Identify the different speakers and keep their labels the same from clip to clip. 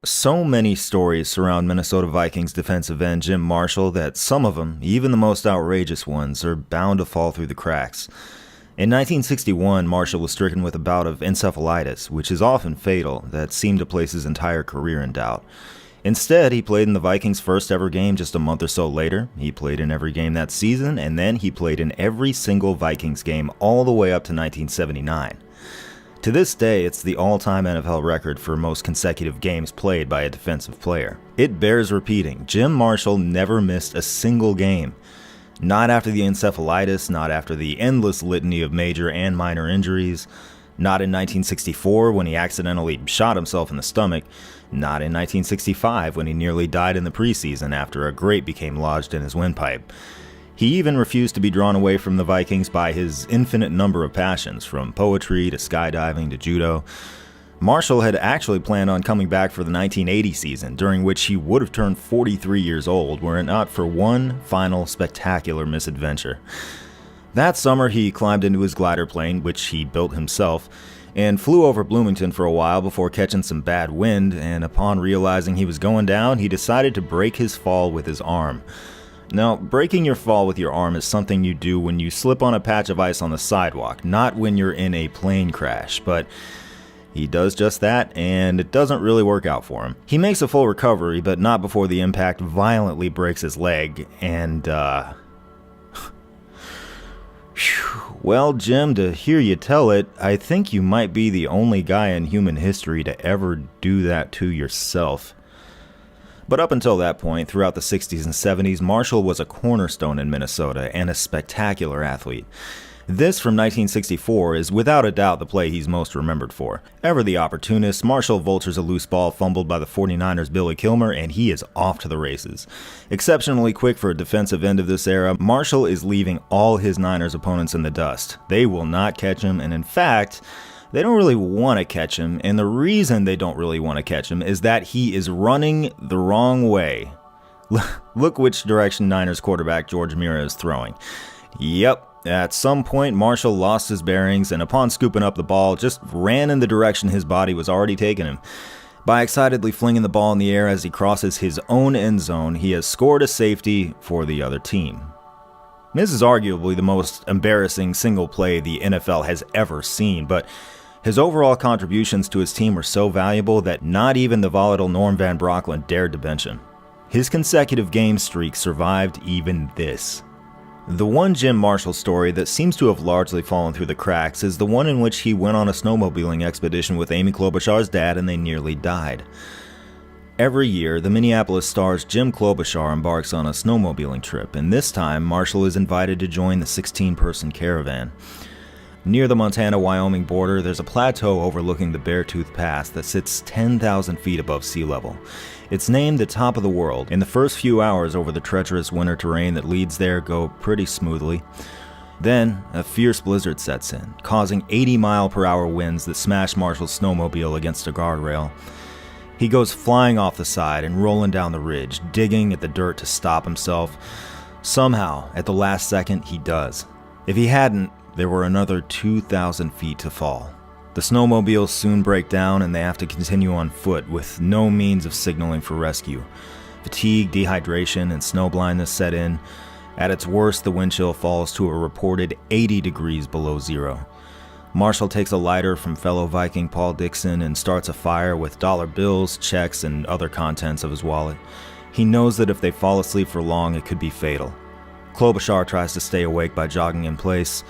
Speaker 1: So many stories surround Minnesota Vikings defensive end Jim Marshall that some of them, even the most outrageous ones, are bound to fall through the cracks. In 1961, Marshall was stricken with a bout of encephalitis, which is often fatal, that seemed to place his entire career in doubt. Instead, he played in the Vikings' first ever game just a month or so later. He played in every game that season, and then he played in every single Vikings game all the way up to 1979. To this day, it's the all-time NFL record for most consecutive games played by a defensive player. It bears repeating, Jim Marshall never missed a single game. Not after the encephalitis, not after the endless litany of major and minor injuries, not in 1964 when he accidentally shot himself in the stomach, not in 1965 when he nearly died in the preseason after a grape became lodged in his windpipe. He even refused to be drawn away from the Vikings by his infinite number of passions, from poetry to skydiving to judo. Marshall had actually planned on coming back for the 1980 season, during which he would have turned 43 years old, were it not for one final spectacular misadventure. That summer, he climbed into his glider plane, which he built himself, and flew over Bloomington for a while before catching some bad wind, and upon realizing he was going down, he decided to break his fall with his arm. Now, breaking your fall with your arm is something you do when you slip on a patch of ice on the sidewalk, not when you're in a plane crash, but he does just that, and it doesn't really work out for him. He makes a full recovery, but not before the impact violently breaks his leg, and, well, Jim, to hear you tell it, I think you might be the only guy in human history to ever do that to yourself. But up until that point, throughout the 60s and 70s, Marshall was a cornerstone in Minnesota and a spectacular athlete. This from 1964 is without a doubt the play he's most remembered for. Ever the opportunist, Marshall vultures a loose ball fumbled by the 49ers' Billy Kilmer, and he is off to the races. Exceptionally quick for a defensive end of this era, Marshall is leaving all his Niners opponents in the dust. They will not catch him, and in fact, they don't really want to catch him, and the reason they don't really want to catch him is that he is running the wrong way. Look which direction Niners quarterback George Mira is throwing. Yep, at some point Marshall lost his bearings and upon scooping up the ball just ran in the direction his body was already taking him. By excitedly flinging the ball in the air as he crosses his own end zone, he has scored a safety for the other team. This is arguably the most embarrassing single play the NFL has ever seen, but his overall contributions to his team were so valuable that not even the volatile Norm Van Brocklin dared to bench him. His consecutive game streak survived even this. The one Jim Marshall story that seems to have largely fallen through the cracks is the one in which he went on a snowmobiling expedition with Amy Klobuchar's dad and they nearly died. Every year, the Minneapolis Star's Jim Klobuchar embarks on a snowmobiling trip, and this time Marshall is invited to join the 16-person caravan. Near the Montana-Wyoming border, there's a plateau overlooking the Beartooth Pass that sits 10,000 feet above sea level. It's named the top of the world, and the first few hours over the treacherous winter terrain that leads there go pretty smoothly. Then, a fierce blizzard sets in, causing 80-mile-per-hour winds that smash Marshall's snowmobile against a guardrail. He goes flying off the side and rolling down the ridge, digging at the dirt to stop himself. Somehow, at the last second, he does. If he hadn't, there were another 2,000 feet to fall. The snowmobiles soon break down and they have to continue on foot with no means of signaling for rescue. Fatigue, dehydration, and snow blindness set in. At its worst, the wind chill falls to a reported 80 degrees below zero. Marshall takes a lighter from fellow Viking Paul Dixon and starts a fire with dollar bills, checks, and other contents of his wallet. He knows that if they fall asleep for long, it could be fatal. Klobuchar tries to stay awake by jogging in place.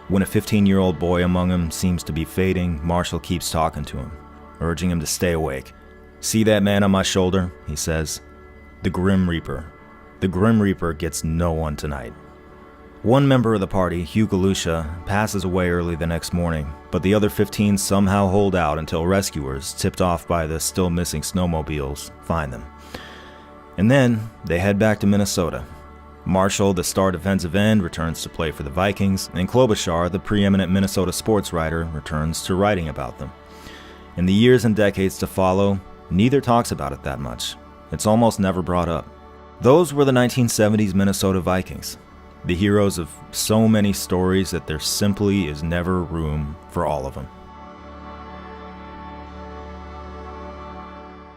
Speaker 1: When a 15-year-old boy among them seems to be fading, Marshall keeps talking to him, urging him to stay awake. "See that man on my shoulder?" he says. "The Grim Reaper. The Grim Reaper gets no one tonight." One member of the party, Hugh Galusha, passes away early the next morning, but the other 15 somehow hold out until rescuers, tipped off by the still missing snowmobiles, find them. And then they head back to Minnesota. Marshall, the star defensive end, returns to play for the Vikings, and Klobuchar, the preeminent Minnesota sports writer, returns to writing about them. In the years and decades to follow, neither talks about it that much. It's almost never brought up. Those were the 1970s Minnesota Vikings, the heroes of so many stories that there simply is never room for all of them.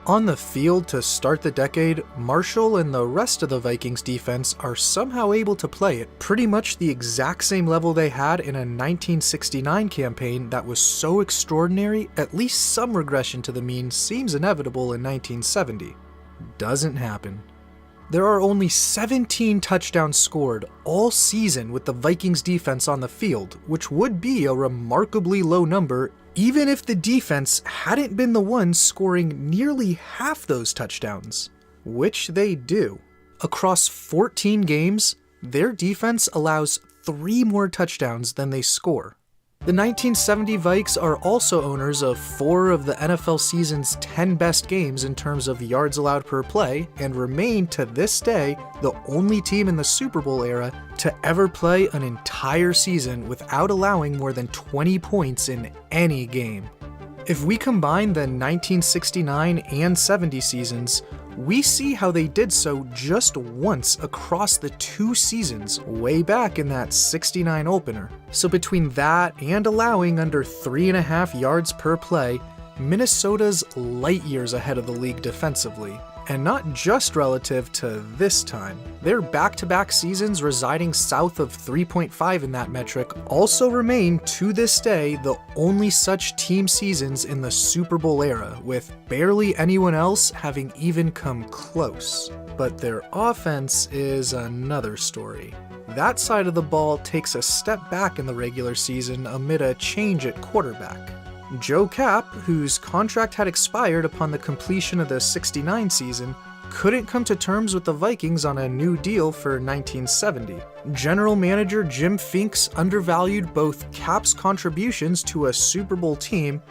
Speaker 2: On the field to start the decade, Marshall and the rest of the Vikings defense are somehow able to play at pretty much the exact same level they had in a 1969 campaign that was so extraordinary, at least some regression to the mean seems inevitable in 1970. Doesn't happen. There are only 17 touchdowns scored all season with the Vikings defense on the field, which would be a remarkably low number even if the defense hadn't been the ones scoring nearly half those touchdowns, which they do. Across 14 games, their defense allows 3 more touchdowns than they score. The 1970 Vikes are also owners of 4 of the NFL season's 10 best games in terms of yards allowed per play, and remain to this day the only team in the Super Bowl era to ever play an entire season without allowing more than 20 points in any game. If we combine the 1969 and 70 seasons, we see how they did so just once across the 2 seasons way back in that 69 opener. So between that and allowing under 3.5 yards per play, Minnesota's light years ahead of the league defensively. And not just relative to this time. Their back-to-back seasons residing south of 3.5 in that metric also remain to this day the only such team seasons in the Super Bowl era, with barely anyone else having even come close. But their offense is another story. That side of the ball takes a step back in the regular season amid a change at quarterback. Joe Kapp, whose contract had expired upon the completion of the 69 season, couldn't come to terms with the Vikings on a new deal for 1970. General manager Jim Finks undervalued both Kapp's contributions to a Super Bowl team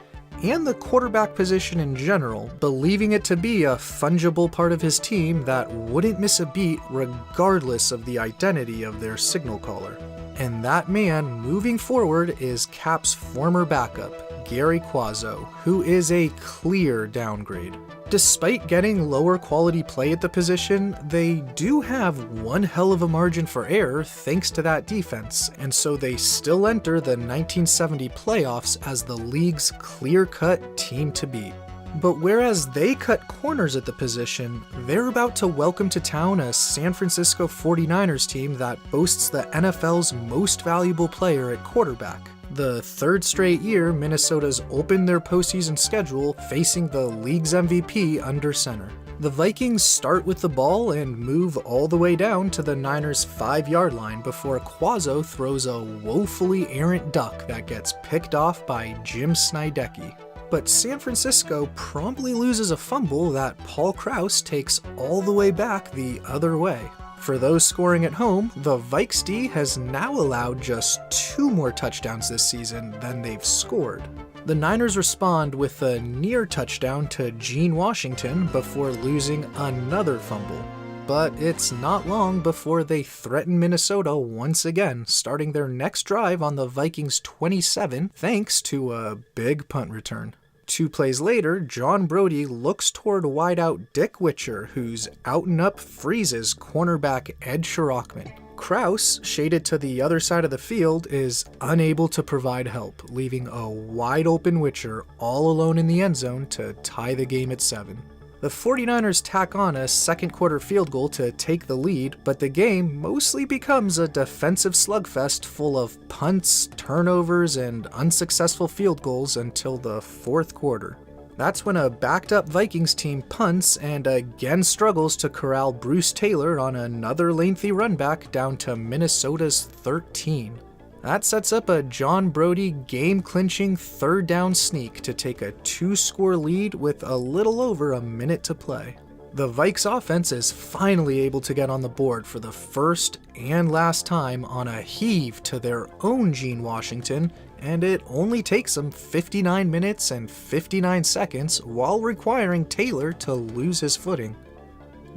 Speaker 2: and the quarterback position in general, believing it to be a fungible part of his team that wouldn't miss a beat regardless of the identity of their signal caller. And that man moving forward is Kapp's former backup, Gary Quazzo, who is a clear downgrade. Despite getting lower quality play at the position, they do have one hell of a margin for error thanks to that defense, and so they still enter the 1970 playoffs as the league's clear-cut team to beat. But whereas they cut corners at the position, they're about to welcome to town a San Francisco 49ers team that boasts the NFL's most valuable player at quarterback. The 3rd straight year Minnesota's opened their postseason schedule facing the league's MVP under center. The Vikings start with the ball and move all the way down to the Niners' 5-yard line before Quazzo throws a woefully errant duck that gets picked off by Jim Snydecki. But San Francisco promptly loses a fumble that Paul Krause takes all the way back the other way. For those scoring at home, the Vikes D has now allowed just 2 more touchdowns this season than they've scored. The Niners respond with a near touchdown to Gene Washington before losing another fumble. But it's not long before they threaten Minnesota once again, starting their next drive on the Vikings' 27 thanks to a big punt return. 2 plays later, John Brody looks toward wideout Dick Witcher, who's out and up freezes cornerback Ed Shirachman. Krause, shaded to the other side of the field, is unable to provide help, leaving a wide open Witcher all alone in the end zone to tie the game at 7. The 49ers tack on a second quarter field goal to take the lead, but the game mostly becomes a defensive slugfest full of punts, turnovers, and unsuccessful field goals until the 4th quarter. That's when a backed up Vikings team punts and again struggles to corral Bruce Taylor on another lengthy run back down to Minnesota's 13. That sets up a John Brody game-clinching 3rd down sneak to take a 2-score lead with a little over a minute to play. The Vikes offense is finally able to get on the board for the first and last time on a heave to their own Gene Washington, and it only takes them 59 minutes and 59 seconds while requiring Taylor to lose his footing.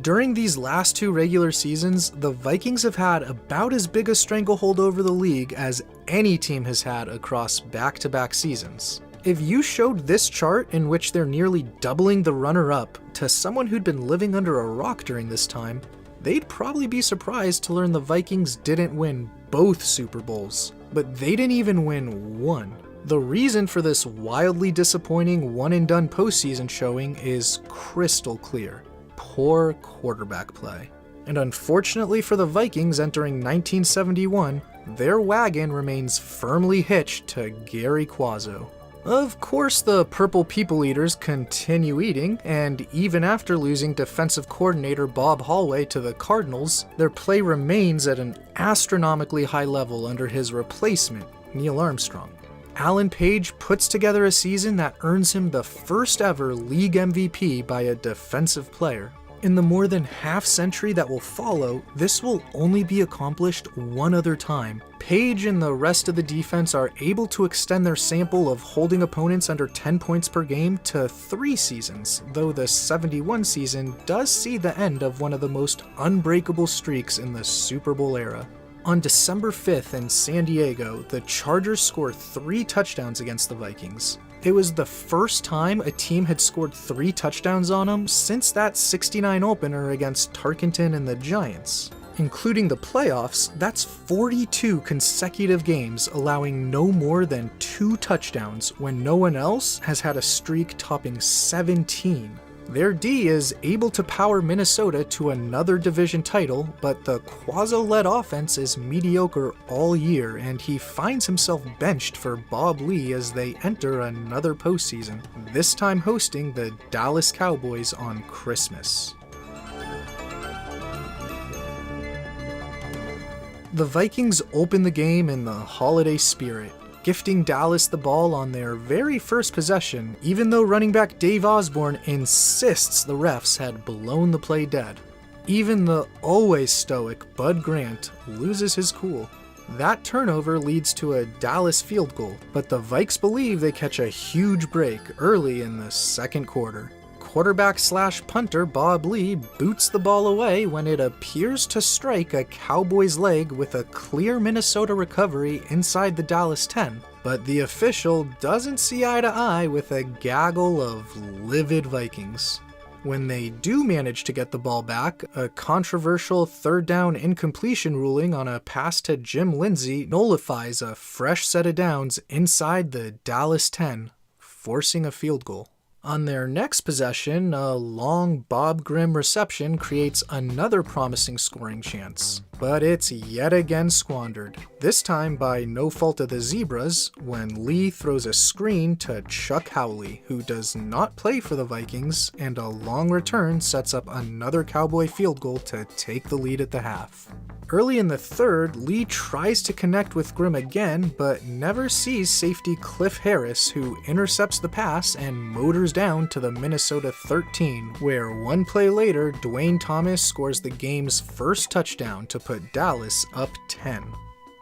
Speaker 2: During these last 2 regular seasons, the Vikings have had about as big a stranglehold over the league as any team has had across back-to-back seasons. If you showed this chart in which they're nearly doubling the runner-up to someone who'd been living under a rock during this time, they'd probably be surprised to learn the Vikings didn't win both Super Bowls, but they didn't even win one. The reason for this wildly disappointing one-and-done postseason showing is crystal clear: poor quarterback play. And unfortunately for the Vikings entering 1971, their wagon remains firmly hitched to Gary Quazzo. Of course, the Purple People Eaters continue eating, and even after losing defensive coordinator Bob Hallway to the Cardinals, their play remains at an astronomically high level under his replacement, Neil Armstrong. Alan Page puts together a season that earns him the first ever league MVP by a defensive player. In the more than half-century that will follow, this will only be accomplished one other time. Page and the rest of the defense are able to extend their sample of holding opponents under 10 points per game to 3 seasons, though the 71 season does see the end of one of the most unbreakable streaks in the Super Bowl era. On December 5th in San Diego, the Chargers score 3 touchdowns against the Vikings. It was the first time a team had scored 3 touchdowns on them since that '69 opener against Tarkenton and the Giants. Including the playoffs, that's 42 consecutive games allowing no more than 2 touchdowns when no one else has had a streak topping 17. Their D is able to power Minnesota to another division title, but the Quazzo-led offense is mediocre all year, and he finds himself benched for Bob Lee as they enter another postseason, this time hosting the Dallas Cowboys on Christmas. The Vikings open the game in the holiday spirit, gifting Dallas the ball on their very first possession, even though running back Dave Osborne insists the refs had blown the play dead. Even the always stoic Bud Grant loses his cool. That turnover leads to a Dallas field goal, but the Vikes believe they catch a huge break early in the second quarter. Quarterback/punter Bob Lee boots the ball away when it appears to strike a Cowboys leg with a clear Minnesota recovery inside the Dallas 10, but the official doesn't see eye to eye with a gaggle of livid Vikings. When they do manage to get the ball back, a controversial third down incompletion ruling on a pass to Jim Lindsay nullifies a fresh set of downs inside the Dallas 10, forcing a field goal. On their next possession, a long Bob Grimm reception creates another promising scoring chance, but it's yet again squandered, this time by no fault of the Zebras, when Lee throws a screen to Chuck Howley, who does not play for the Vikings, and a long return sets up another Cowboy field goal to take the lead at the half. Early in the third, Lee tries to connect with Grimm again, but never sees safety Cliff Harris, who intercepts the pass and motors down to the Minnesota 13, where one play later, Dwayne Thomas scores the game's first touchdown to put Dallas up 10.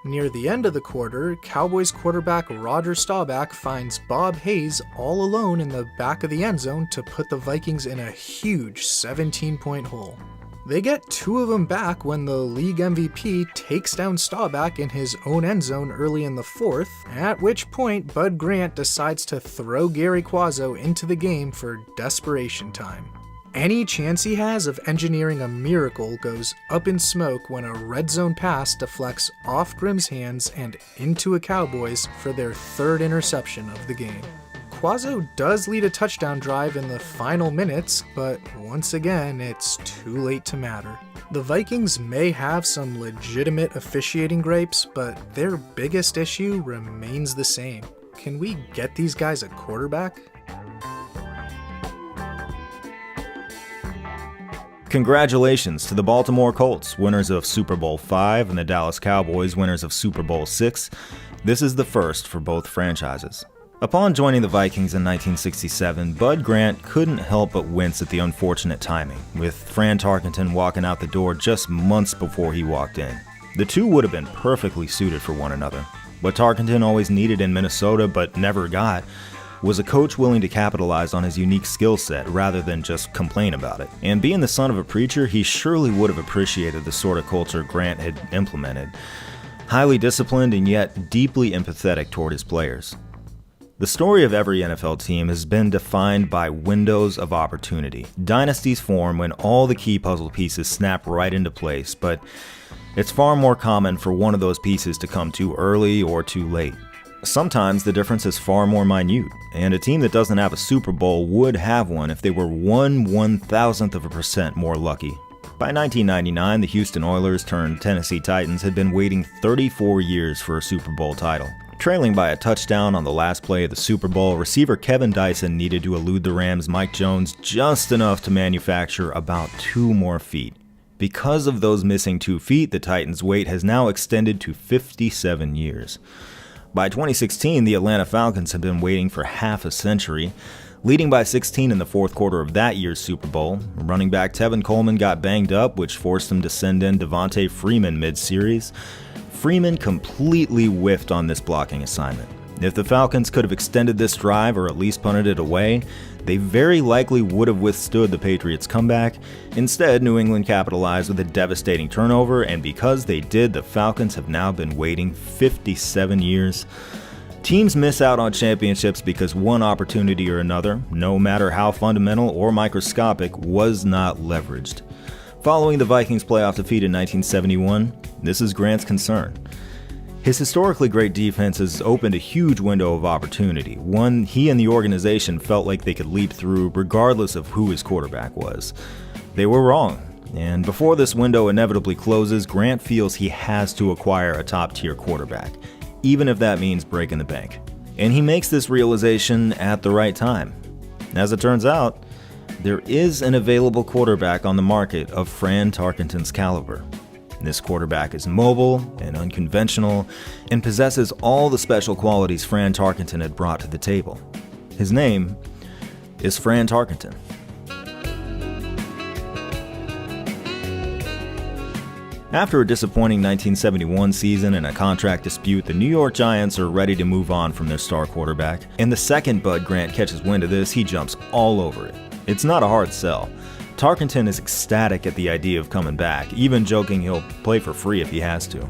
Speaker 2: Near the end of the quarter, Cowboys quarterback Roger Staubach finds Bob Hayes all alone in the back of the end zone to put the Vikings in a huge 17-point hole. They get 2 of them back when the league MVP takes down Staubach in his own end zone early in the fourth, at which point Bud Grant decides to throw Gary Quazzo into the game for desperation time. Any chance he has of engineering a miracle goes up in smoke when a red zone pass deflects off Grimm's hands and into a Cowboys for their 3rd interception of the game. Quazzo does lead a touchdown drive in the final minutes, but once again, it's too late to matter. The Vikings may have some legitimate officiating gripes, but their biggest issue remains the same. Can we get these guys a quarterback?
Speaker 1: Congratulations to the Baltimore Colts, winners of Super Bowl V, and the Dallas Cowboys, winners of Super Bowl VI. This is the first for both franchises. Upon joining the Vikings in 1967, Bud Grant couldn't help but wince at the unfortunate timing, with Fran Tarkenton walking out the door just months before he walked in. The two would have been perfectly suited for one another. What Tarkenton always needed in Minnesota but never got was a coach willing to capitalize on his unique skill set rather than just complain about it. And being the son of a preacher, he surely would have appreciated the sort of culture Grant had implemented. Highly disciplined and yet deeply empathetic toward his players. The story of every NFL team has been defined by windows of opportunity. Dynasties form when all the key puzzle pieces snap right into place, but it's far more common for one of those pieces to come too early or too late. Sometimes the difference is far more minute, and a team that doesn't have a Super Bowl would have one if they were 1/1000% more lucky. By 1999, the Houston Oilers turned Tennessee Titans had been waiting 34 years for a Super Bowl title. Trailing by a touchdown on the last play of the Super Bowl, receiver Kevin Dyson needed to elude the Rams' Mike Jones just enough to manufacture about 2 more feet. Because of those missing 2 feet, the Titans' wait has now extended to 57 years. By 2016, the Atlanta Falcons had been waiting for half a century. Leading by 16 in the fourth quarter of that year's Super Bowl, running back Tevin Coleman got banged up, which forced him to send in Devontae Freeman mid-series. Freeman completely whiffed on this blocking assignment. If the Falcons could have extended this drive or at least punted it away, they very likely would have withstood the Patriots' comeback. Instead, New England capitalized with a devastating turnover, and because they did, the Falcons have now been waiting 57 years. Teams miss out on championships because one opportunity or another, no matter how fundamental or microscopic, was not leveraged. Following the Vikings' playoff defeat in 1971, this is Grant's concern. His historically great defense has opened a huge window of opportunity, one he and the organization felt like they could leap through regardless of who his quarterback was. They were wrong, and before this window inevitably closes, Grant feels he has to acquire a top-tier quarterback, even if that means breaking the bank. And he makes this realization at the right time. As it turns out, there is an available quarterback on the market of Fran Tarkenton's caliber. This quarterback is mobile and unconventional and possesses all the special qualities Fran Tarkenton had brought to the table. His name is Fran Tarkenton. After a disappointing 1971 season and a contract dispute, the New York Giants are ready to move on from their star quarterback. And the second Bud Grant catches wind of this, he jumps all over it. It's not a hard sell. Tarkenton is ecstatic at the idea of coming back, even joking he'll play for free if he has to.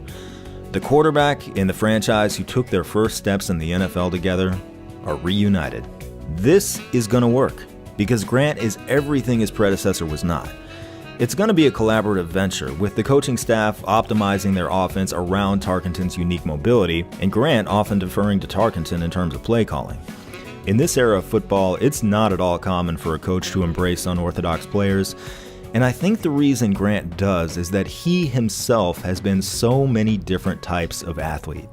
Speaker 1: The quarterback and the franchise who took their first steps in the NFL together are reunited. This is going to work, because Grant is everything his predecessor was not. It's going to be a collaborative venture, with the coaching staff optimizing their offense around Tarkenton's unique mobility, and Grant often deferring to Tarkenton in terms of play calling. In this era of football, it's not at all common for a coach to embrace unorthodox players, and I think the reason Grant does is that he himself has been so many different types of athlete.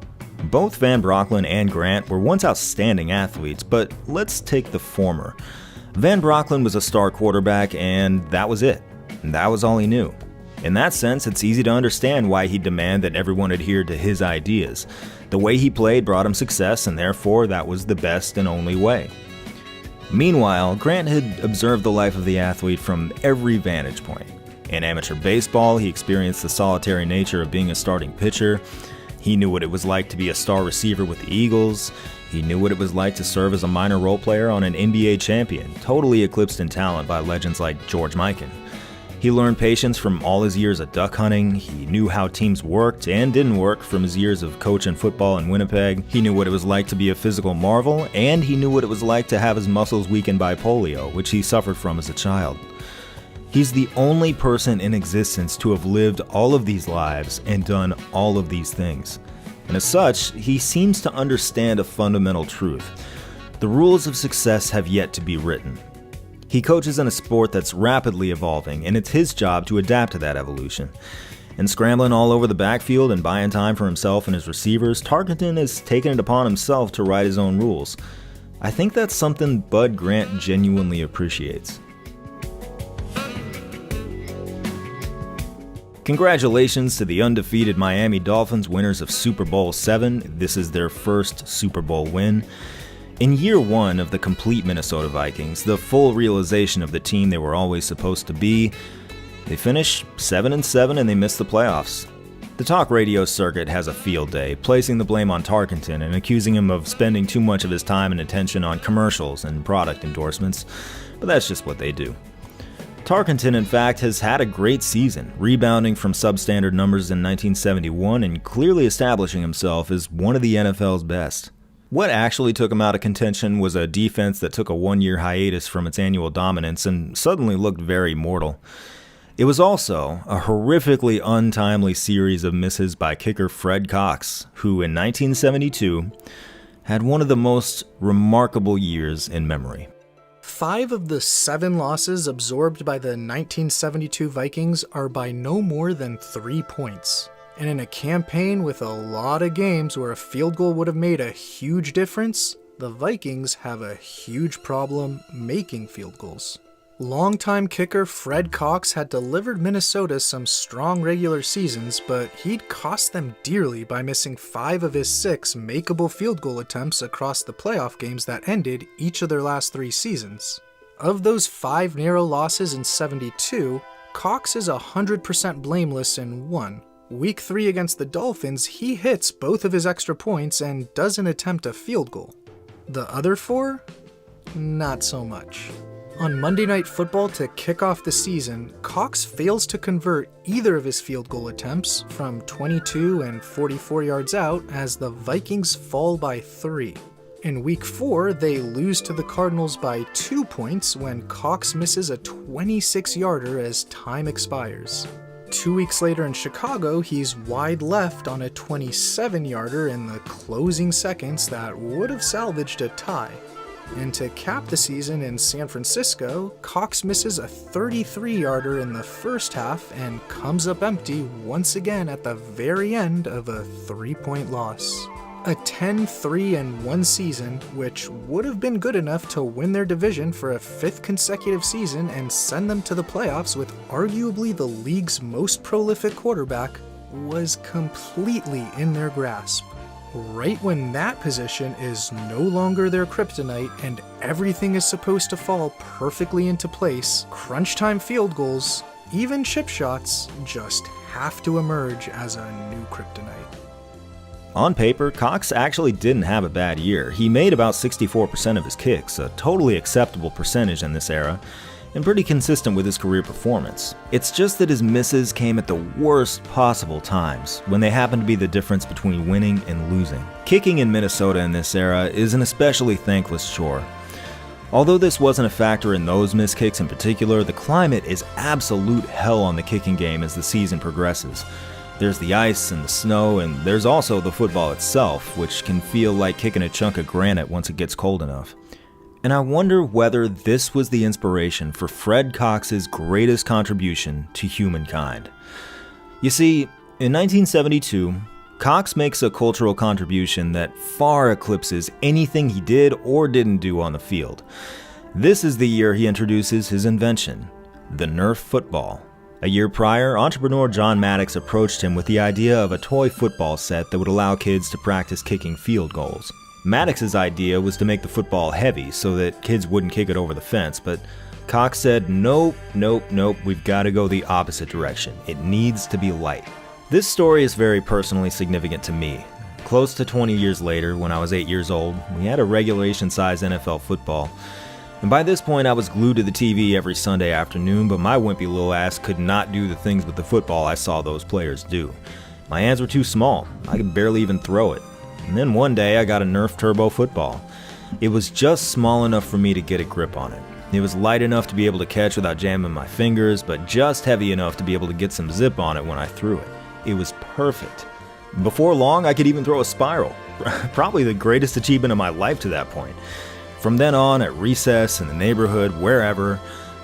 Speaker 1: Both Van Brocklin and Grant were once outstanding athletes, but let's take the former. Van Brocklin was a star quarterback, and that was it. And that was all he knew. In that sense, it's easy to understand why he'd demand that everyone adhere to his ideas. The way he played brought him success, and therefore that was the best and only way. Meanwhile, Grant had observed the life of the athlete from every vantage point. In amateur baseball, he experienced the solitary nature of being a starting pitcher. He knew what it was like to be a star receiver with the Eagles. He knew what it was like to serve as a minor role player on an NBA champion, totally eclipsed in talent by legends like George Mikan. He learned patience from all his years of duck hunting. He knew how teams worked and didn't work from his years of coaching football in Winnipeg. He knew what it was like to be a physical marvel, and he knew what it was like to have his muscles weakened by polio, which he suffered from as a child. He's the only person in existence to have lived all of these lives and done all of these things. And as such, he seems to understand a fundamental truth. The rules of success have yet to be written. He coaches in a sport that's rapidly evolving, and it's his job to adapt to that evolution. And scrambling all over the backfield and buying time for himself and his receivers, Tarkenton has taken it upon himself to write his own rules. I think that's something Bud Grant genuinely appreciates. Congratulations to the undefeated Miami Dolphins, winners of Super Bowl VII. This is their first Super Bowl win. In year one of the complete Minnesota Vikings, the full realization of the team they were always supposed to be, they finish 7-7 and they miss the playoffs. The talk radio circuit has a field day, placing the blame on Tarkenton and accusing him of spending too much of his time and attention on commercials and product endorsements, but that's just what they do. Tarkenton, in fact, has had a great season, rebounding from substandard numbers in 1971 and clearly establishing himself as one of the NFL's best. What actually took him out of contention was a defense that took a one-year hiatus from its annual dominance and suddenly looked very mortal. It was also a horrifically untimely series of misses by kicker Fred Cox, who in 1972 had one of the most remarkable years in memory.
Speaker 2: 5 of the 7 losses absorbed by the 1972 Vikings are by no more than 3 points. And in a campaign with a lot of games where a field goal would have made a huge difference, the Vikings have a huge problem making field goals. Longtime kicker Fred Cox had delivered Minnesota some strong regular seasons, but he'd cost them dearly by missing 5 of his 6 makeable field goal attempts across the playoff games that ended each of their last 3 seasons. Of those 5 narrow losses in 72, Cox is 100% blameless in 1. Week 3 against the Dolphins, he hits both of his extra points and doesn't attempt a field goal. The other 4? Not so much. On Monday Night Football to kick off the season, Cox fails to convert either of his field goal attempts from 22 and 44 yards out as the Vikings fall by 3. In Week 4, they lose to the Cardinals by 2 points when Cox misses a 26-yarder as time expires. 2 weeks later in Chicago, he's wide left on a 27-yarder in the closing seconds that would have salvaged a tie. And to cap the season in San Francisco, Cox misses a 33-yarder in the first half and comes up empty once again at the very end of a 3-point loss. A 10-3-1 season, which would have been good enough to win their division for a 5th consecutive season and send them to the playoffs with arguably the league's most prolific quarterback, was completely in their grasp. Right when that position is no longer their kryptonite and everything is supposed to fall perfectly into place, crunch time field goals, even chip shots, just have to emerge as a new kryptonite.
Speaker 1: On paper, Cox actually didn't have a bad year. He made about 64% of his kicks, a totally acceptable percentage in this era, and pretty consistent with his career performance. It's just that his misses came at the worst possible times, when they happened to be the difference between winning and losing. Kicking in Minnesota in this era is an especially thankless chore. Although this wasn't a factor in those missed kicks in particular, the climate is absolute hell on the kicking game as the season progresses. There's the ice and the snow, and there's also the football itself, which can feel like kicking a chunk of granite once it gets cold enough. And I wonder whether this was the inspiration for Fred Cox's greatest contribution to humankind. You see, in 1972, Cox makes a cultural contribution that far eclipses anything he did or didn't do on the field. This is the year he introduces his invention, the Nerf football. A year prior, entrepreneur John Maddox approached him with the idea of a toy football set that would allow kids to practice kicking field goals. Maddox's idea was to make the football heavy so that kids wouldn't kick it over the fence, but Cox said, nope, we've got to go the opposite direction. It needs to be light. This story is very personally significant to me. Close to 20 years later, when I was 8 years old, we had a regulation-sized NFL football. And by this point, I was glued to the TV every Sunday afternoon, but my wimpy little ass could not do the things with the football I saw those players do. My hands were too small. I could barely even throw it. And then one day I got a Nerf Turbo football. It was just small enough for me to get a grip on it. It was light enough to be able to catch without jamming my fingers, but just heavy enough to be able to get some zip on it when I threw it. It was perfect. Before long, I could even throw a spiral. Probably the greatest achievement of my life to that point. From then on, at recess, in the neighborhood, wherever,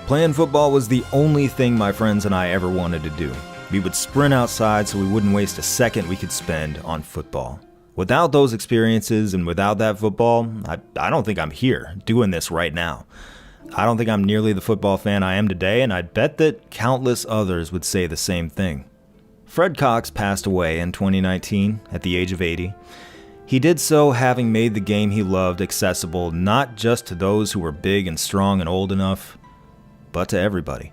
Speaker 1: playing football was the only thing my friends and I ever wanted to do. We would sprint outside so we wouldn't waste a second we could spend on football. Without those experiences and without that football, I don't think I'm here doing this right now. I don't think I'm nearly the football fan I am today, and I'd bet that countless others would say the same thing. Fred Cox passed away in 2019 at the age of 80. He did so having made the game he loved accessible not just to those who were big and strong and old enough, but to everybody.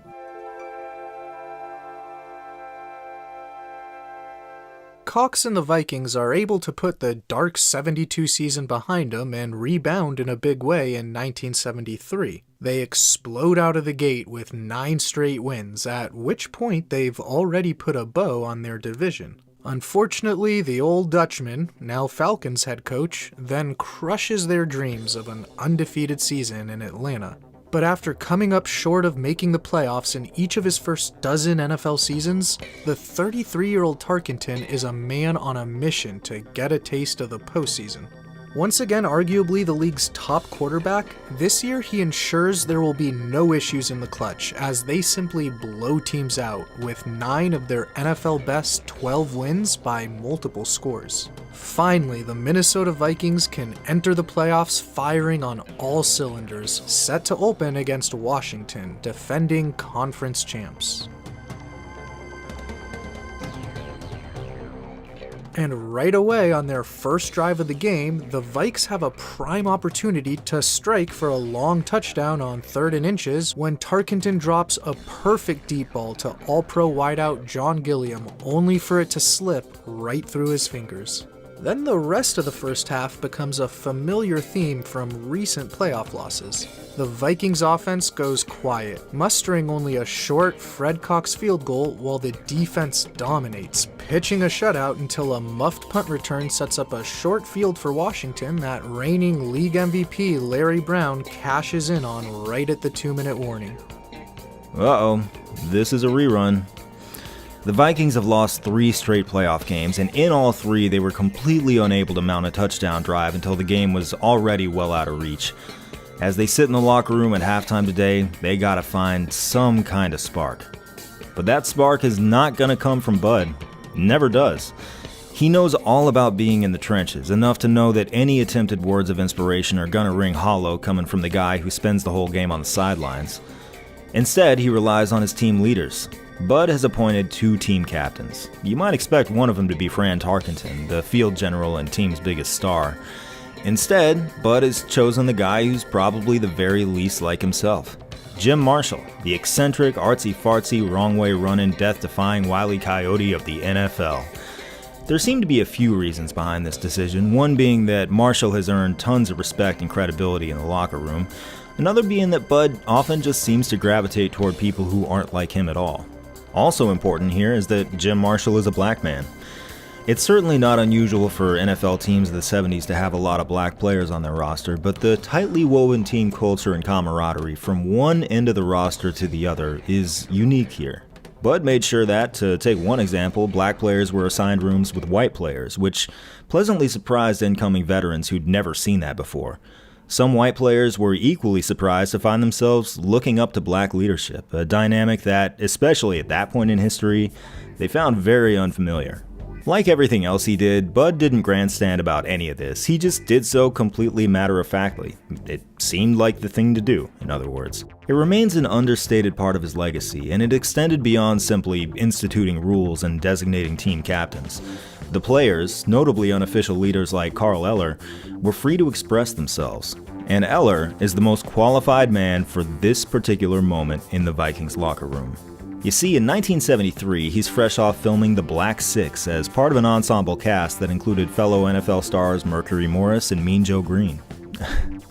Speaker 2: Cox and the Vikings are able to put the dark 72 season behind them and rebound in a big way in 1973. They explode out of the gate with 9 straight wins, at which point they've already put a bow on their division. Unfortunately, the old Dutchman, now Falcons head coach, then crushes their dreams of an undefeated season in Atlanta. But after coming up short of making the playoffs in each of his first dozen NFL seasons, the 33-year-old Tarkenton is a man on a mission to get a taste of the postseason. Once again arguably the league's top quarterback, this year he ensures there will be no issues in the clutch as they simply blow teams out with 9 of their NFL best 12 wins by multiple scores. Finally, the Minnesota Vikings can enter the playoffs firing on all cylinders, set to open against Washington, defending conference champs. And right away on their first drive of the game, the Vikes have a prime opportunity to strike for a long touchdown on 3rd and inches when Tarkenton drops a perfect deep ball to All-Pro wideout John Gilliam, only for it to slip right through his fingers. Then the rest of the first half becomes a familiar theme from recent playoff losses. The Vikings offense goes quiet, mustering only a short Fred Cox field goal while the defense dominates, pitching a shutout until a muffed punt return sets up a short field for Washington that reigning league MVP Larry Brown cashes in on right at the 2-minute warning.
Speaker 1: Uh-oh, this is a rerun. The Vikings have lost 3 straight playoff games, and in all 3 they were completely unable to mount a touchdown drive until the game was already well out of reach. As they sit in the locker room at halftime today, they gotta find some kind of spark. But that spark is not gonna come from Bud. Never does. He knows all about being in the trenches, enough to know that any attempted words of inspiration are gonna ring hollow coming from the guy who spends the whole game on the sidelines. Instead, he relies on his team leaders. Bud has appointed 2 team captains. You might expect one of them to be Fran Tarkenton, the field general and team's biggest star. Instead, Bud has chosen the guy who's probably the very least like himself. Jim Marshall, the eccentric, artsy-fartsy, wrong-way running, death-defying Wile E. Coyote of the NFL. There seem to be a few reasons behind this decision, one being that Marshall has earned tons of respect and credibility in the locker room, another being that Bud often just seems to gravitate toward people who aren't like him at all. Also important here is that Jim Marshall is a black man. It's certainly not unusual for NFL teams of the 70s to have a lot of black players on their roster, but the tightly woven team culture and camaraderie from one end of the roster to the other is unique here. Bud made sure that, to take one example, black players were assigned rooms with white players, which pleasantly surprised incoming veterans who'd never seen that before. Some white players were equally surprised to find themselves looking up to black leadership, a dynamic that, especially at that point in history, they found very unfamiliar. Like everything else he did, Bud didn't grandstand about any of this. He just did so completely matter-of-factly. It seemed like the thing to do, in other words. It remains an understated part of his legacy, and it extended beyond simply instituting rules and designating team captains. The players, notably unofficial leaders like Carl Eller, were free to express themselves. And Eller is the most qualified man for this particular moment in the Vikings locker room. You see, in 1973, he's fresh off filming The Black Six as part of an ensemble cast that included fellow NFL stars Mercury Morris and Mean Joe Green.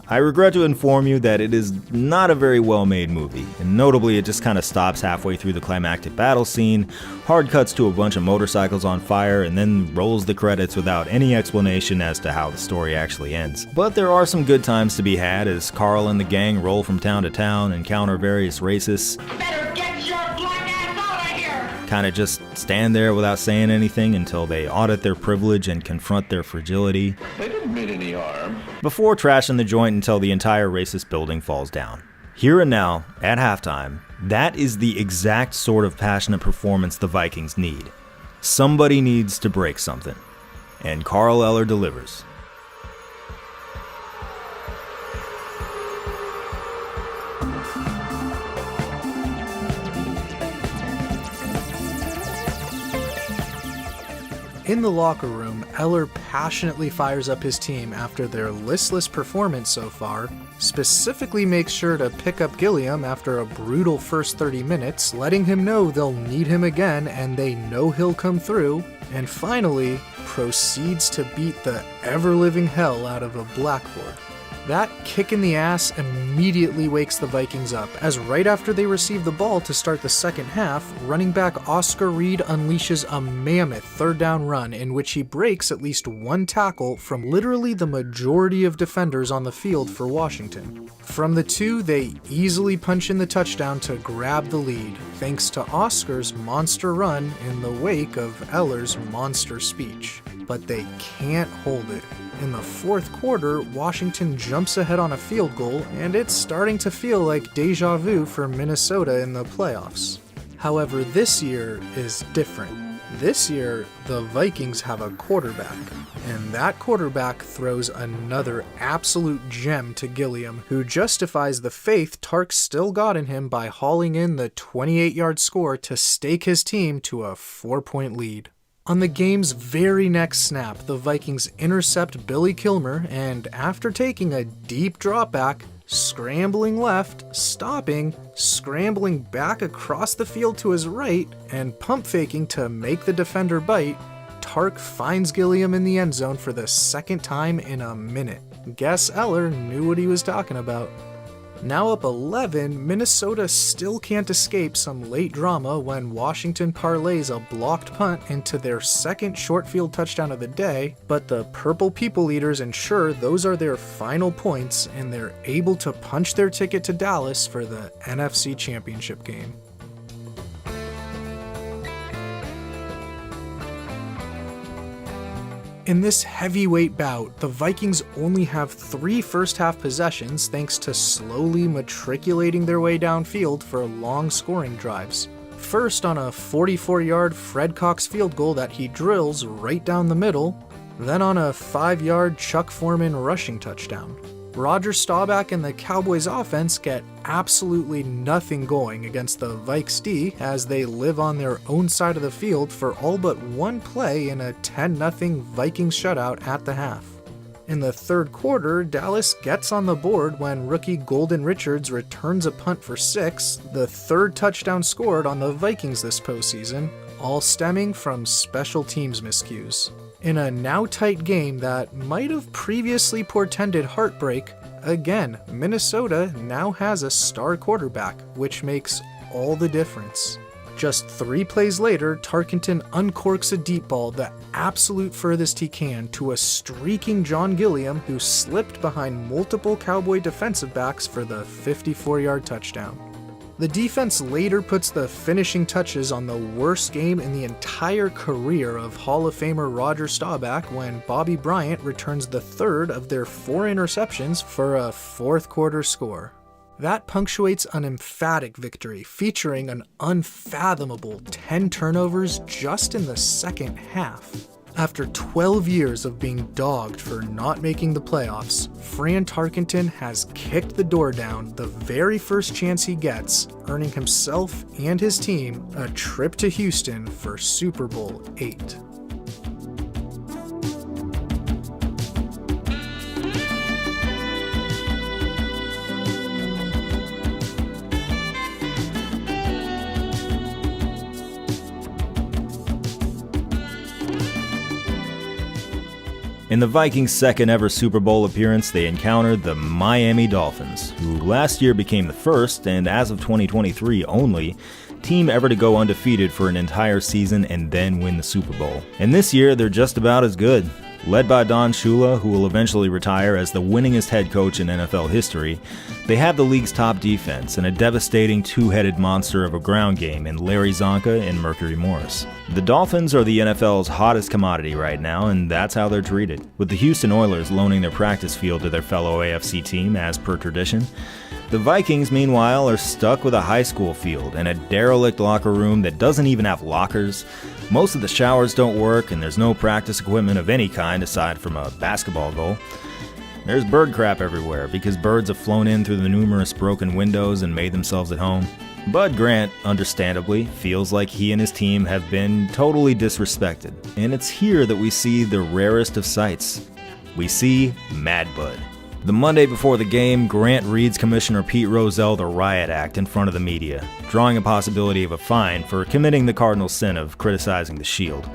Speaker 1: I regret to inform you that it is not a very well-made movie, and notably it just kind of stops halfway through the climactic battle scene, hard cuts to a bunch of motorcycles on fire, and then rolls the credits without any explanation as to how the story actually ends. But there are some good times to be had as Carl and the gang roll from town to town, encounter various racists, kind of just stand there without saying anything until they audit their privilege and confront their fragility.
Speaker 3: They didn't mean any harm.
Speaker 1: Before trashing the joint until the entire racist building falls down. Here and now, at halftime, that is the exact sort of passionate performance the Vikings need. Somebody needs to break something. And Carl Eller delivers.
Speaker 2: In the locker room, Eller passionately fires up his team after their listless performance so far, specifically makes sure to pick up Gilliam after a brutal first 30 minutes, letting him know they'll need him again and they know he'll come through, and finally, proceeds to beat the ever-living hell out of a blackboard. That kick in the ass immediately wakes the Vikings up, as right after they receive the ball to start the second half, running back Oscar Reed unleashes a mammoth third down run in which he breaks at least one tackle from literally the majority of defenders on the field for Washington. From the two, they easily punch in the touchdown to grab the lead, thanks to Oscar's monster run in the wake of Eller's monster speech. But they can't hold it. In the fourth quarter, Washington jumps ahead on a field goal, and it's starting to feel like deja vu for Minnesota in the playoffs. However, this year is different. This year, the Vikings have a quarterback, and that quarterback throws another absolute gem to Gilliam, who justifies the faith Tark still got in him by hauling in the 28-yard score to stake his team to a 4-point lead. On the game's very next snap, the Vikings intercept Billy Kilmer, and after taking a deep drop back, scrambling left, stopping, scrambling back across the field to his right, and pump faking to make the defender bite, Tark finds Gilliam in the end zone for the second time in a minute. Guess Eller knew what he was talking about. Now up 11, Minnesota still can't escape some late drama when Washington parlays a blocked punt into their second short field touchdown of the day, but the Purple People Eaters ensure those are their final points and they're able to punch their ticket to Dallas for the NFC Championship game. In this heavyweight bout, the Vikings only have 3 first-half possessions thanks to slowly matriculating their way downfield for long scoring drives. First on a 44-yard Fred Cox field goal that he drills right down the middle, then on a 5-yard Chuck Foreman rushing touchdown. Roger Staubach and the Cowboys offense get absolutely nothing going against the Vikes D as they live on their own side of the field for all but one play in a 10-0 Vikings shutout at the half. In the third quarter, Dallas gets on the board when rookie Golden Richards returns a punt for 6, the third touchdown scored on the Vikings this postseason, all stemming from special teams miscues. In a now tight game that might have previously portended heartbreak, again, Minnesota now has a star quarterback, which makes all the difference. Just 3 plays later, Tarkenton uncorks a deep ball the absolute furthest he can to a streaking John Gilliam who slipped behind multiple Cowboy defensive backs for the 54-yard touchdown. The defense later puts the finishing touches on the worst game in the entire career of Hall of Famer Roger Staubach when Bobby Bryant returns the third of their 4 interceptions for a fourth quarter score. That punctuates an emphatic victory featuring an unfathomable 10 turnovers just in the second half. After 12 years of being dogged for not making the playoffs, Fran Tarkenton has kicked the door down the very first chance he gets, earning himself and his team a trip to Houston for Super Bowl VIII.
Speaker 1: In the Vikings' second ever Super Bowl appearance, they encountered the Miami Dolphins, who last year became the first, and as of 2023 only, team ever to go undefeated for an entire season and then win the Super Bowl. And this year, they're just about as good. Led by Don Shula, who will eventually retire as the winningest head coach in NFL history, they have the league's top defense and a devastating two-headed monster of a ground game in Larry Zonka and Mercury Morris. The Dolphins are the NFL's hottest commodity right now, and that's how they're treated, with the Houston Oilers loaning their practice field to their fellow AFC team as per tradition. The Vikings, meanwhile, are stuck with a high school field and a derelict locker room that doesn't even have lockers. Most of the showers don't work, and there's no practice equipment of any kind aside from a basketball goal. There's bird crap everywhere because birds have flown in through the numerous broken windows and made themselves at home. Bud Grant, understandably, feels like he and his team have been totally disrespected, and it's here that we see the rarest of sights. We see Mad Bud. The Monday before the game, Grant reads Commissioner Pete Rozelle the Riot Act in front of the media, drawing a possibility of a fine for committing the cardinal sin of criticizing the Shield.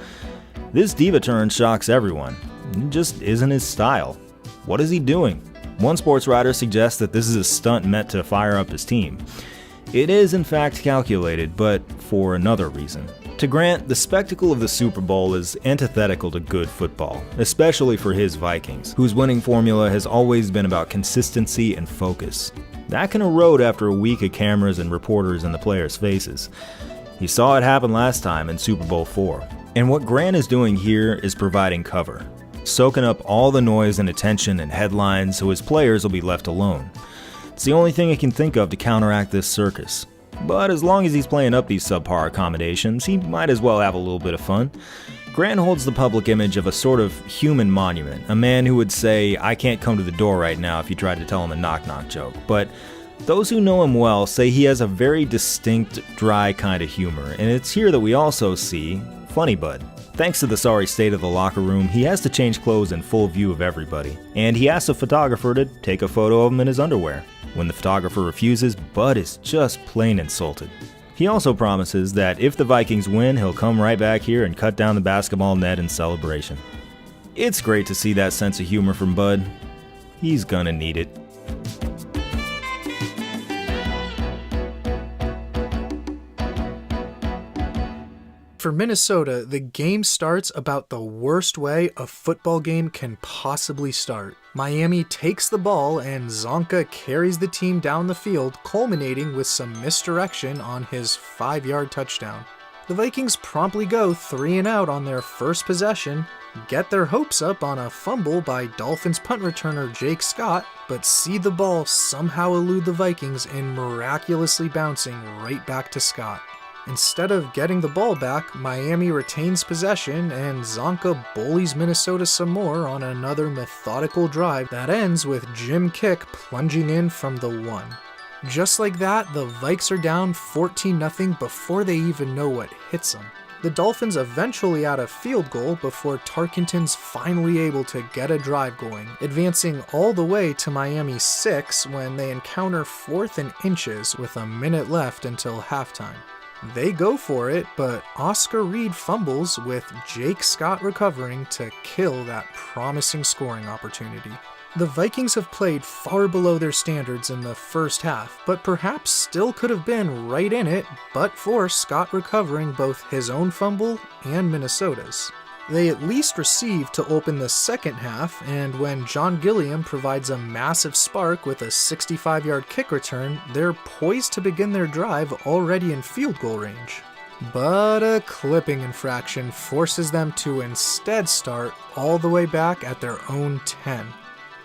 Speaker 1: This diva turn shocks everyone. It just isn't his style. What is he doing? One sports writer suggests that this is a stunt meant to fire up his team. It is in fact calculated, but for another reason. To Grant, the spectacle of the Super Bowl is antithetical to good football, especially for his Vikings, whose winning formula has always been about consistency and focus. That can erode after a week of cameras and reporters in the players' faces. He saw it happen last time in Super Bowl IV. And what Grant is doing here is providing cover. soaking up all the noise and attention and headlines so his players will be left alone. It's the only thing he can think of to counteract this circus. But as long as he's playing up these subpar accommodations, he might as well have a little bit of fun. Grant holds the public image of a sort of human monument, a man who would say, "I can't come to the door right now," if you tried to tell him a knock-knock joke. But those who know him well say he has a very distinct, dry kind of humor, and it's here that we also see Funny Bud. Thanks to the sorry state of the locker room, he has to change clothes in full view of everybody, and he asks a photographer to take a photo of him in his underwear. When the photographer refuses, Bud is just plain insulted. He also promises that if the Vikings win, he'll come right back here and cut down the basketball net in celebration. It's great to see that sense of humor from Bud. He's gonna need it.
Speaker 2: For Minnesota, the game starts about the worst way a football game can possibly start. Miami takes the ball and Zonka carries the team down the field, culminating with some misdirection on his 5-yard touchdown. The Vikings promptly go 3 and out on their first possession, get their hopes up on a fumble by Dolphins punt returner Jake Scott, but see the ball somehow elude the Vikings and miraculously bouncing right back to Scott. Instead of getting the ball back, Miami retains possession and Zonka bullies Minnesota some more on another methodical drive that ends with Jim Kick plunging in from the 1. Just like that, the Vikes are down 14-0 before they even know what hits them. The Dolphins eventually add a field goal before Tarkenton's finally able to get a drive going, advancing all the way to Miami's 6 when they encounter 4th and inches with a minute left until halftime. They go for it, but Oscar Reed fumbles with Jake Scott recovering to kill that promising scoring opportunity. The Vikings have played far below their standards in the first half, but perhaps still could have been right in it but for Scott recovering both his own fumble and Minnesota's. They at least received to open the second half, and when John Gilliam provides a massive spark with a 65-yard kick return, they're poised to begin their drive already in field goal range. But a clipping infraction forces them to instead start all the way back at their own 10.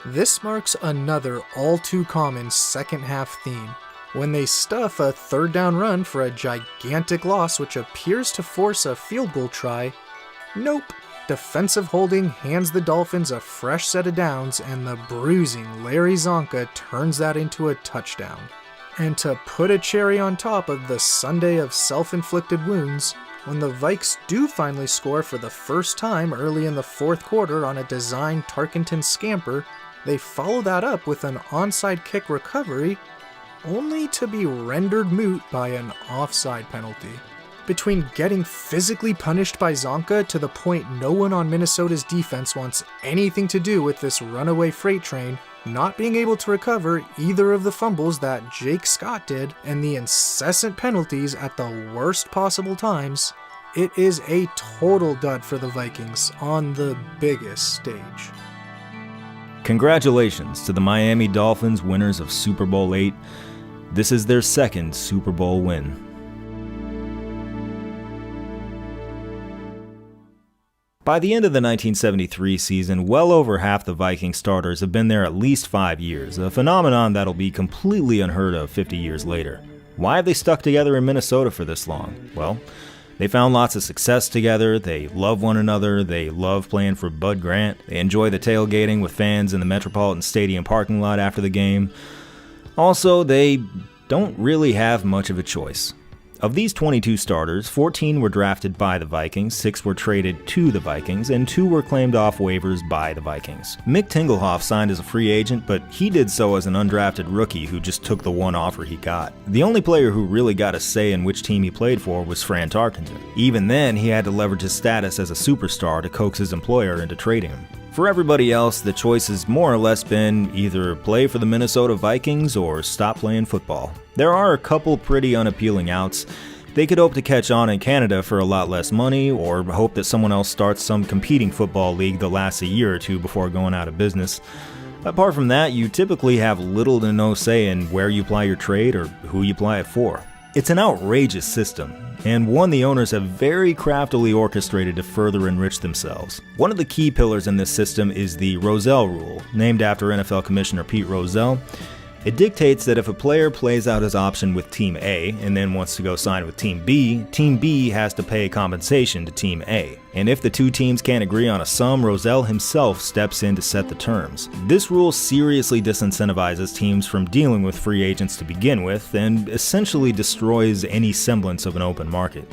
Speaker 2: This marks another all-too-common second-half theme, when they stuff a third down run for a gigantic loss which appears to force a field goal try. Nope. Defensive holding hands the Dolphins a fresh set of downs, and the bruising Larry Zonka turns that into a touchdown. And to put a cherry on top of the Sunday of self-inflicted wounds, when the Vikes do finally score for the first time early in the fourth quarter on a designed Tarkenton scamper, they follow that up with an onside kick recovery, only to be rendered moot by an offside penalty. Between getting physically punished by Zonka to the point no one on Minnesota's defense wants anything to do with this runaway freight train, not being able to recover either of the fumbles that Jake Scott did, and the incessant penalties at the worst possible times, it is a total dud for the Vikings on the biggest stage.
Speaker 1: Congratulations to the Miami Dolphins, winners of Super Bowl VIII. This is their second Super Bowl win. By the end of the 1973 season, well over half the Viking starters have been there at least 5 years, a phenomenon that'll be completely unheard of 50 years later. Why have they stuck together in Minnesota for this long? Well, they found lots of success together, they love one another, they love playing for Bud Grant, they enjoy the tailgating with fans in the Metropolitan Stadium parking lot after the game. Also, they don't really have much of a choice. Of these 22 starters, 14 were drafted by the Vikings, 6 were traded to the Vikings, and 2 were claimed off waivers by the Vikings. Mick Tingelhoff signed as a free agent, but he did so as an undrafted rookie who just took the one offer he got. The only player who really got a say in which team he played for was Fran Tarkenton. Even then, he had to leverage his status as a superstar to coax his employer into trading him. For everybody else, the choice has more or less been either play for the Minnesota Vikings or stop playing football. There are a couple pretty unappealing outs. They could hope to catch on in Canada for a lot less money, or hope that someone else starts some competing football league that lasts a year or two before going out of business. Apart from that, you typically have little to no say in where you apply your trade or who you apply it for. It's an outrageous system, and one the owners have very craftily orchestrated to further enrich themselves. One of the key pillars in this system is the Rozelle Rule, named after NFL Commissioner Pete Rozelle. It dictates that if a player plays out his option with Team A and then wants to go sign with Team B has to pay compensation to Team A. And if the two teams can't agree on a sum, Rozelle himself steps in to set the terms. This rule seriously disincentivizes teams from dealing with free agents to begin with and essentially destroys any semblance of an open market.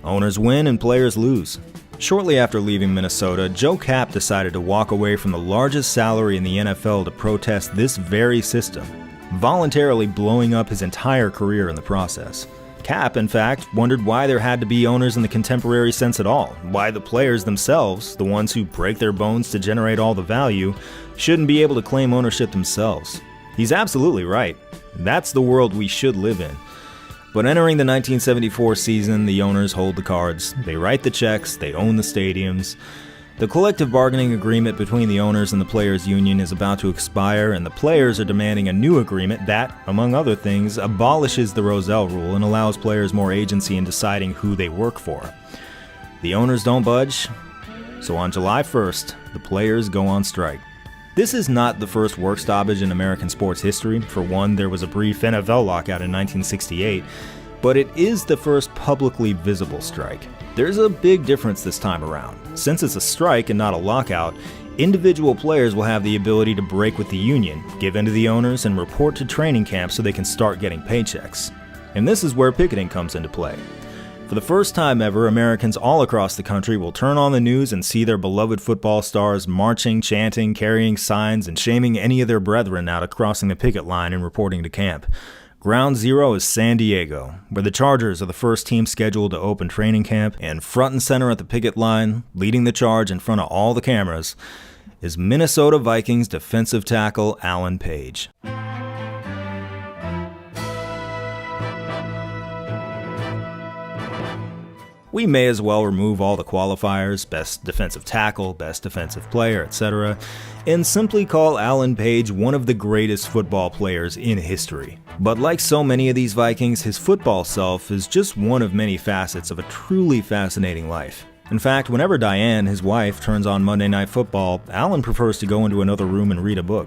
Speaker 1: Owners win and players lose. Shortly after leaving Minnesota, Joe Kapp decided to walk away from the largest salary in the NFL to protest this very system, voluntarily blowing up his entire career in the process. Kapp, in fact, wondered why there had to be owners in the contemporary sense at all, why the players themselves, the ones who break their bones to generate all the value, shouldn't be able to claim ownership themselves. He's absolutely right. That's the world we should live in. But entering the 1974 season, the owners hold the cards, they write the checks, they own the stadiums. The collective bargaining agreement between the owners and the players' union is about to expire, and the players are demanding a new agreement that, among other things, abolishes the Rozelle Rule and allows players more agency in deciding who they work for. The owners don't budge, so on July 1st, the players go on strike. This is not the first work stoppage in American sports history. For one, there was a brief NFL lockout in 1968, but it is the first publicly visible strike. There's a big difference this time around. Since it's a strike and not a lockout, individual players will have the ability to break with the union, give in to the owners, and report to training camp so they can start getting paychecks. And this is where picketing comes into play. For the first time ever, Americans all across the country will turn on the news and see their beloved football stars marching, chanting, carrying signs, and shaming any of their brethren out of crossing the picket line and reporting to camp. Ground zero is San Diego, where the Chargers are the first team scheduled to open training camp, and front and center at the picket line, leading the charge in front of all the cameras, is Minnesota Vikings defensive tackle Alan Page. We may as well remove all the qualifiers, best defensive tackle, best defensive player, etc., and simply call Alan Page one of the greatest football players in history. But like so many of these Vikings, his football self is just one of many facets of a truly fascinating life. In fact, whenever Diane, his wife, turns on Monday Night Football, Alan prefers to go into another room and read a book.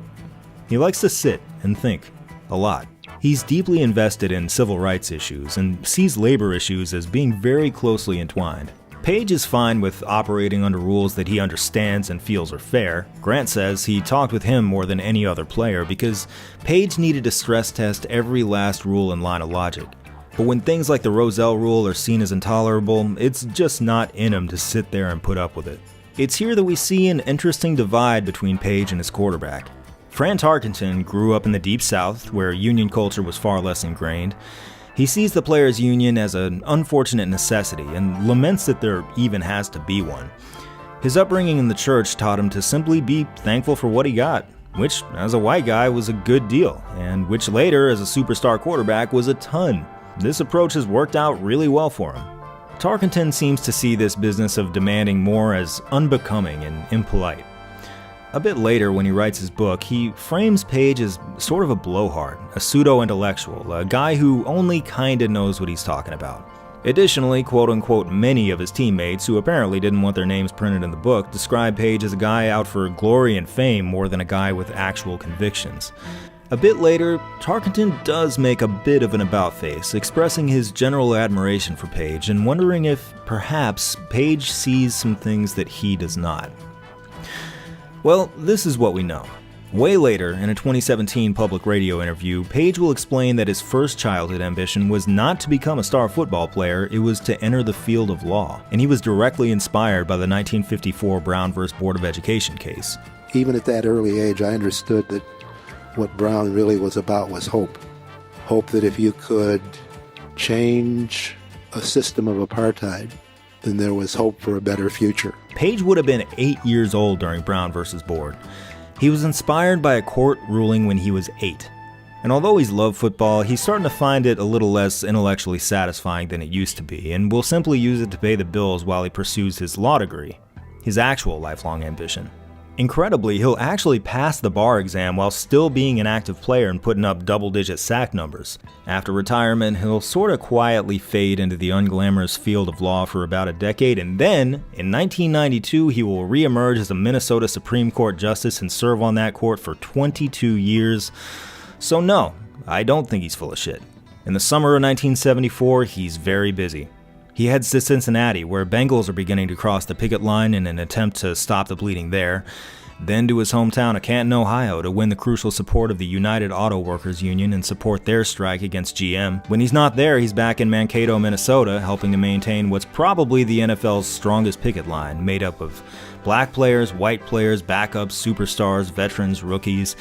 Speaker 1: He likes to sit and think, a lot. He's deeply invested in civil rights issues and sees labor issues as being very closely entwined. Page is fine with operating under rules that he understands and feels are fair. Grant says he talked with him more than any other player because Page needed to stress test every last rule and line of logic. But when things like the Rozelle Rule are seen as intolerable, it's just not in him to sit there and put up with it. It's here that we see an interesting divide between Page and his quarterback. Fran Tarkenton grew up in the Deep South, where union culture was far less ingrained. He sees the players' union as an unfortunate necessity and laments that there even has to be one. His upbringing in the church taught him to simply be thankful for what he got, which, as a white guy, was a good deal, and which later, as a superstar quarterback, was a ton. This approach has worked out really well for him. Tarkenton seems to see this business of demanding more as unbecoming and impolite. A bit later, when he writes his book, he frames Page as sort of a blowhard, a pseudo-intellectual, a guy who only kinda knows what he's talking about. Additionally, quote-unquote many of his teammates, who apparently didn't want their names printed in the book, describe Page as a guy out for glory and fame more than a guy with actual convictions. A bit later, Tarkenton does make a bit of an about-face, expressing his general admiration for Page and wondering if, perhaps, Page sees some things that he does not. Well, this is what we know. Way later, in a 2017 public radio interview, Page will explain that his first childhood ambition was not to become a star football player, it was to enter the field of law, and he was directly inspired by the 1954 Brown v. Board of Education case.
Speaker 3: Even at that early age, I understood that what Brown really was about was hope. Hope that if you could change a system of apartheid, then there was hope for a better future.
Speaker 1: Page would have been 8 years old during Brown v. Board. He was inspired by a court ruling when he was 8. And although he's loved football, he's starting to find it a little less intellectually satisfying than it used to be, and will simply use it to pay the bills while he pursues his law degree, his actual lifelong ambition. Incredibly, he'll actually pass the bar exam while still being an active player and putting up double-digit sack numbers. After retirement, he'll sort of quietly fade into the unglamorous field of law for about a decade, and then, in 1992, he will re-emerge as a Minnesota Supreme Court justice and serve on that court for 22 years. So no, I don't think he's full of shit. In the summer of 1974, he's very busy. He heads to Cincinnati, where Bengals are beginning to cross the picket line in an attempt to stop the bleeding there, then to his hometown of Canton, Ohio, to win the crucial support of the United Auto Workers Union and support their strike against GM. When he's not there, he's back in Mankato, Minnesota, helping to maintain what's probably the NFL's strongest picket line, made up of black players, white players, backups, superstars, veterans, rookies.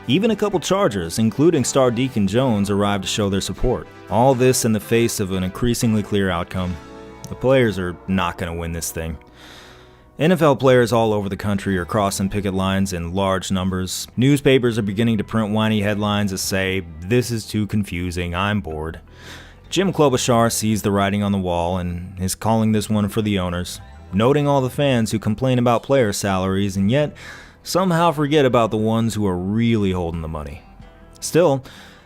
Speaker 1: Even a couple Chargers, including star Deacon Jones, arrived to show their support. All this in the face of an increasingly clear outcome. The players are not going to win this thing. NFL players all over the country are crossing picket lines in large numbers. Newspapers are beginning to print whiny headlines that say, "This is too confusing, I'm bored." Jim Klobuchar sees the writing on the wall and is calling this one for the owners, noting all the fans who complain about player salaries and yet somehow forget about the ones who are really holding the money. Still,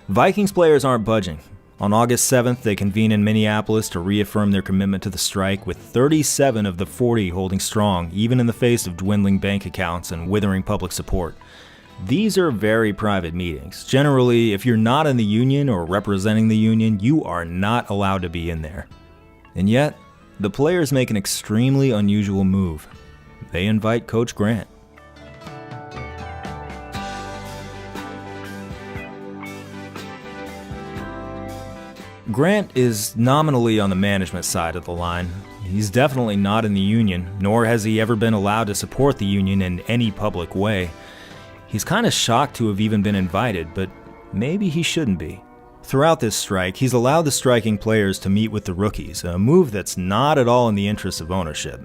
Speaker 1: Vikings players aren't budging. On August 7th, they convene in Minneapolis to reaffirm their commitment to the strike, with 37 of the 40 holding strong, even in the face of dwindling bank accounts and withering public support. These are very private meetings. Generally, if you're not in the union or representing the union, you are not allowed to be in there. And yet, the players make an extremely unusual move. They invite Coach Grant. Grant is nominally on the management side of the line. He's definitely not in the union, nor has he ever been allowed to support the union in any public way. He's kind of shocked to have even been invited, but maybe he shouldn't be. Throughout this strike, he's allowed the striking players to meet with the rookies, a move that's not at all in the interest of ownership.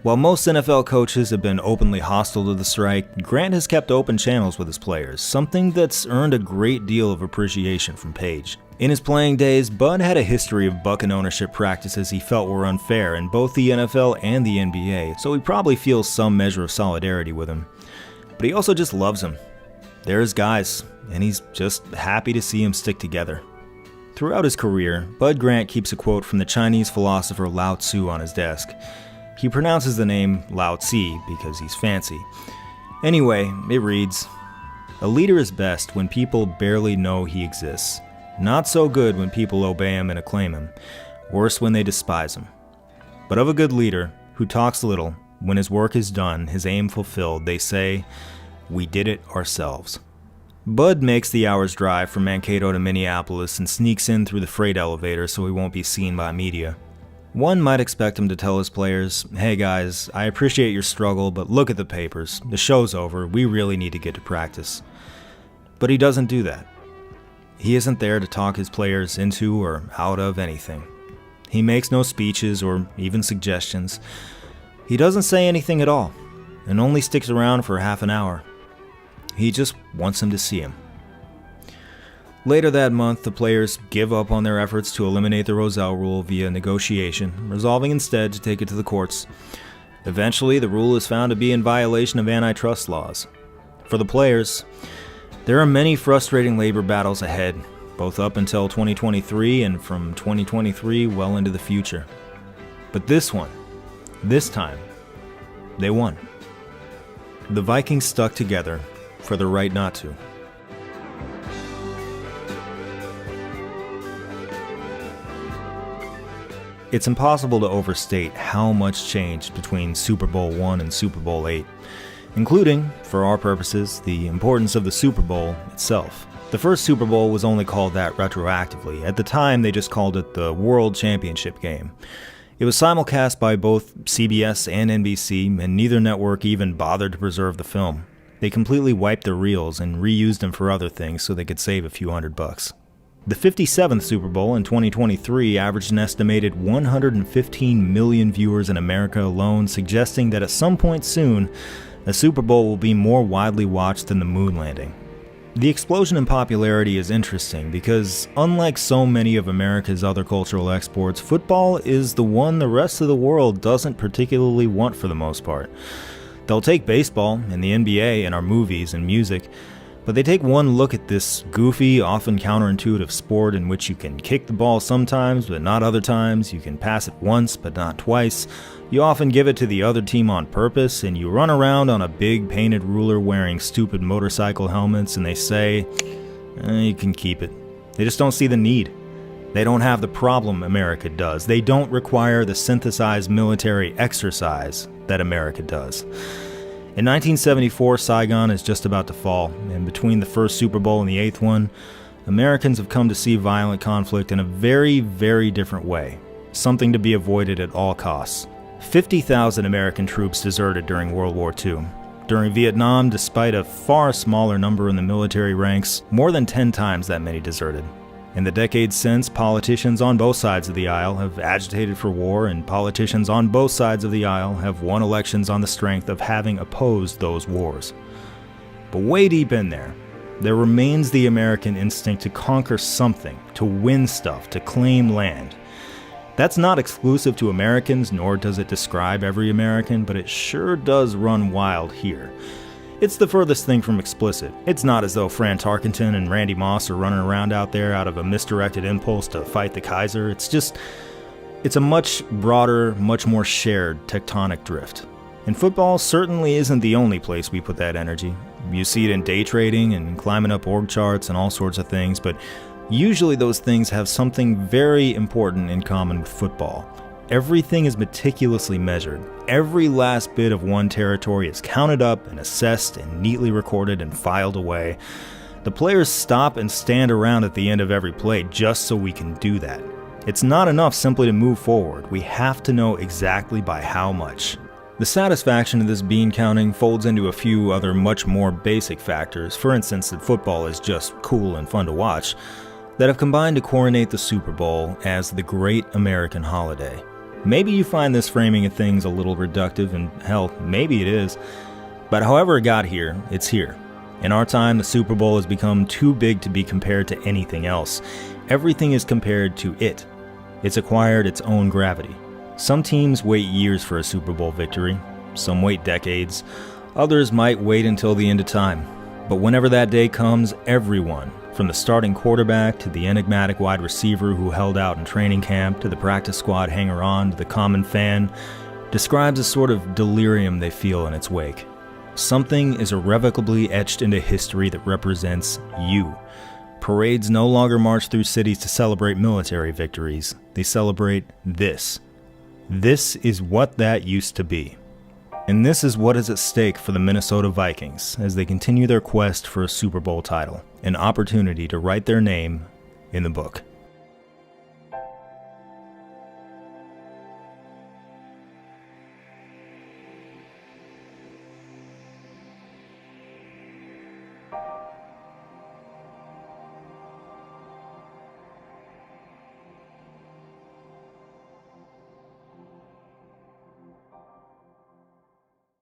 Speaker 1: While most NFL coaches have been openly hostile to the strike, Grant has kept open channels with his players, something that's earned a great deal of appreciation from Page. In his playing days, Bud had a history of bucking ownership practices he felt were unfair in both the NFL and the NBA, so he probably feels some measure of solidarity with him. But he also just loves him. They're his guys, and he's just happy to see them stick together. Throughout his career, Bud Grant keeps a quote from the Chinese philosopher Lao Tzu on his desk. He pronounces the name Lao Tzu because he's fancy. Anyway, it reads, "A leader is best when people barely know he exists. Not so good when people obey him and acclaim him. Worse when they despise him. But of a good leader, who talks little, when his work is done, his aim fulfilled, they say, 'We did it ourselves.'" Bud makes the hour's drive from Mankato to Minneapolis and sneaks in through the freight elevator so he won't be seen by media. One might expect him to tell his players, "Hey guys, I appreciate your struggle, but look at the papers. The show's over. We really need to get to practice." But he doesn't do that. He isn't there to talk his players into or out of anything. He makes no speeches or even suggestions. He doesn't say anything at all, and only sticks around for half an hour. He just wants him to see him. Later that month, the players give up on their efforts to eliminate the Rozelle rule via negotiation, resolving instead to take it to the courts. Eventually, the rule is found to be in violation of antitrust laws. For the players, there are many frustrating labor battles ahead, both up until 2023 and from 2023 well into the future. But this time, they won. The Vikings stuck together for the right not to. It's impossible to overstate how much changed between Super Bowl I and Super Bowl VIII, including, for our purposes, the importance of the Super Bowl itself. The first Super Bowl was only called that retroactively. At the time, they just called it the World Championship Game. It was simulcast by both CBS and NBC, and neither network even bothered to preserve the film. They completely wiped their reels and reused them for other things so they could save a few $100. The 57th Super Bowl in 2023 averaged an estimated 115 million viewers in America alone, suggesting that at some point soon, a Super Bowl will be more widely watched than the moon landing. The explosion in popularity is interesting because, unlike so many of America's other cultural exports, football is the one the rest of the world doesn't particularly want for the most part. They'll take baseball and the NBA and our movies and music, but they take one look at this goofy, often counterintuitive sport in which you can kick the ball sometimes, but not other times. You can pass it once, but not twice. You often give it to the other team on purpose, and you run around on a big painted ruler wearing stupid motorcycle helmets, and they say, you can keep it. They just don't see the need. They don't have the problem America does. They don't require the synthesized military exercise that America does. In 1974, Saigon is just about to fall, and between the first Super Bowl and the eighth one, Americans have come to see violent conflict in a very, very different way, something to be avoided at all costs. 50,000 American troops deserted during World War II. During Vietnam, despite a far smaller number in the military ranks, more than 10 times that many deserted. In the decades since, politicians on both sides of the aisle have agitated for war, and politicians on both sides of the aisle have won elections on the strength of having opposed those wars. But way deep in there remains the American instinct to conquer something, to win stuff, to claim land. That's not exclusive to Americans, nor does it describe every American, but it sure does run wild here. It's the furthest thing from explicit. It's not as though Fran Tarkenton and Randy Moss are running around out there out of a misdirected impulse to fight the Kaiser. It's a much broader, much more shared tectonic drift. And football certainly isn't the only place we put that energy. You see it in day trading and climbing up org charts and all sorts of things, but usually those things have something very important in common with football. Everything is meticulously measured. Every last bit of one territory is counted up and assessed and neatly recorded and filed away. The players stop and stand around at the end of every play just so we can do that. It's not enough simply to move forward. We have to know exactly by how much. The satisfaction of this bean counting folds into a few other much more basic factors, for instance that football is just cool and fun to watch, that have combined to coronate the Super Bowl as the great American holiday. Maybe you find this framing of things a little reductive, and hell, maybe it is. But however it got here, it's here. In our time, the Super Bowl has become too big to be compared to anything else. Everything is compared to it. It's acquired its own gravity. Some teams wait years for a Super Bowl victory. Some wait decades. Others might wait until the end of time. But whenever that day comes, everyone, from the starting quarterback to the enigmatic wide receiver who held out in training camp to the practice squad hanger-on to the common fan, describes a sort of delirium they feel in its wake. Something is irrevocably etched into history that represents you. Parades no longer march through cities to celebrate military victories. They celebrate this. This is what that used to be. And this is what is at stake for the Minnesota Vikings as they continue their quest for a Super Bowl title, an opportunity to write their name in the book.